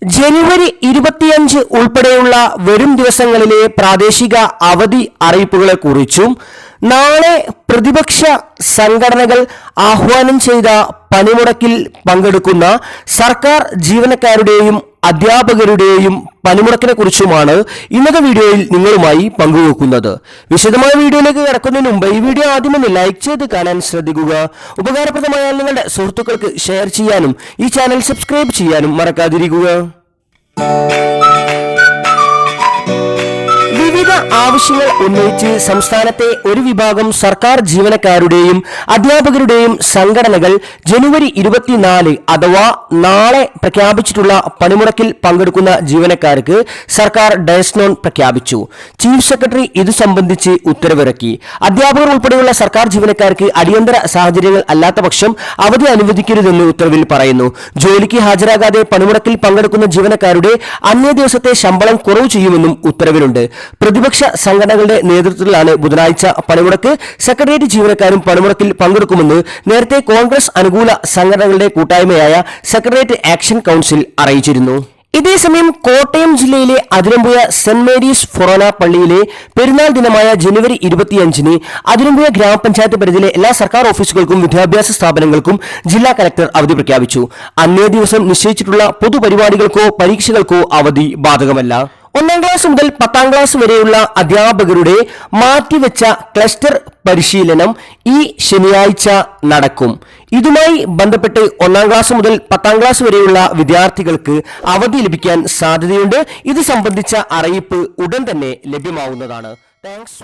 ജനുവരി 25 ഉൾപ്പെടെയുള്ള വരും ദിവസങ്ങളിലെ പ്രാദേശിക അവധി അറിയിപ്പുകളെക്കുറിച്ചും നാളെ പ്രതിപക്ഷ സംഘടനകൾ ആഹ്വാനം ചെയ്ത പണിമുടക്കിൽ പങ്കെടുക്കുന്ന സർക്കാർ ജീവനക്കാരുടെയും അധ്യാപകരുടെയും പണിമുടക്കിനെ കുറിച്ചുമാണ് ഇന്നത്തെ വീഡിയോയിൽ നിങ്ങളുമായി പങ്കുവെക്കുന്നത്. വിശദമായ വീഡിയോയിലേക്ക് കടക്കുന്നതിന് മുമ്പ് ഈ വീഡിയോ ആദ്യമൊന്ന് ലൈക്ക് ചെയ്ത് കാണാൻ ശ്രദ്ധിക്കുക. ഉപകാരപ്രദമായാൽ നിങ്ങളുടെ സുഹൃത്തുക്കൾക്ക് ഷെയർ ചെയ്യാനും ഈ ചാനൽ സബ്സ്ക്രൈബ് ചെയ്യാനും മറക്കാതിരിക്കുക. വിവിധ ആവശ്യങ്ങൾ ഉന്നയിച്ച് സംസ്ഥാനത്തെ ഒരു വിഭാഗം സർക്കാർ ജീവനക്കാരുടെയും അധ്യാപകരുടെയും സംഘടനകൾ ജനുവരി 24 അഥവാ നാളെ പ്രഖ്യാപിച്ചിട്ടുള്ള പണിമുടക്കിൽ പങ്കെടുക്കുന്ന ജീവനക്കാർക്ക് സർക്കാർ ഡയസ് നോൺ പ്രഖ്യാപിച്ചു. ചീഫ് സെക്രട്ടറി ഇതു സംബന്ധിച്ച് ഉത്തരവിറക്കി. അധ്യാപകർ ഉൾപ്പെടെയുള്ള സർക്കാർ ജീവനക്കാർക്ക് അടിയന്തര സാഹചര്യങ്ങൾ അല്ലാത്ത പക്ഷം അവധി അനുവദിക്കരുതെന്ന് ഉത്തരവിൽ പറയുന്നു. ജോലിക്ക് ഹാജരാകാതെ പണിമുടക്കിൽ പങ്കെടുക്കുന്ന ജീവനക്കാരുടെ അന്നേ ദിവസത്തെ ശമ്പളം കുറവ് ചെയ്യുമെന്നും ഉത്തരവിലുണ്ട്. പ്രതിപക്ഷ സംഘടനകളുടെ നേതൃത്വത്തിലാണ് ബുധനാഴ്ച പണിമുടക്ക്. സെക്രട്ടേറിയറ്റ് ജീവനക്കാരും പണിമുടക്കിൽ പങ്കെടുക്കുമെന്ന് നേരത്തെ കോൺഗ്രസ് അനുകൂല സംഘടനകളുടെ കൂട്ടായ്മയായ സെക്രട്ടേറിയറ്റ് ആക്ഷൻ കൗൺസിൽ അറിയിച്ചിരുന്നു. ഇതേസമയം കോട്ടയം ജില്ലയിലെ അതിരമ്പുഴ സെന്റ് മേരീസ് ഫൊറോന പള്ളിയിലെ പെരുന്നാൾ ദിനമായ ജനുവരി 25-ന് അതിരമ്പുഴ ഗ്രാമപഞ്ചായത്ത് പരിധിയിലെ എല്ലാ സർക്കാർ ഓഫീസുകൾക്കും വിദ്യാഭ്യാസ സ്ഥാപനങ്ങൾക്കും ജില്ലാ കലക്ടർ അവധി പ്രഖ്യാപിച്ചു. അന്നേ ദിവസം നിശ്ചയിച്ചിട്ടുള്ള പൊതുപരിപാടികൾക്കോ പരീക്ഷകൾക്കോ അവധി ബാധകമല്ല. 1ാം ക്ലാസ് മുതൽ 10ാം ക്ലാസ് വരെയുള്ള അധ്യാപകരുടെ മാറ്റിവെച്ച ക്ലസ്റ്റർ പരിശീലനം ഈ ശനിയാഴ്ച നടക്കും. ഇതുമായി ബന്ധപ്പെട്ട് 1ാം ക്ലാസ് മുതൽ 10ാം ക്ലാസ് വരെയുള്ള വിദ്യാർത്ഥികൾക്ക് അവധി ലഭിക്കാൻ സാധ്യതയുണ്ട്. ഇത് സംബന്ധിച്ച അറിയിപ്പ് ഉടൻ തന്നെ ലഭ്യമാവുന്നതാണ്. താങ്ക്സ്.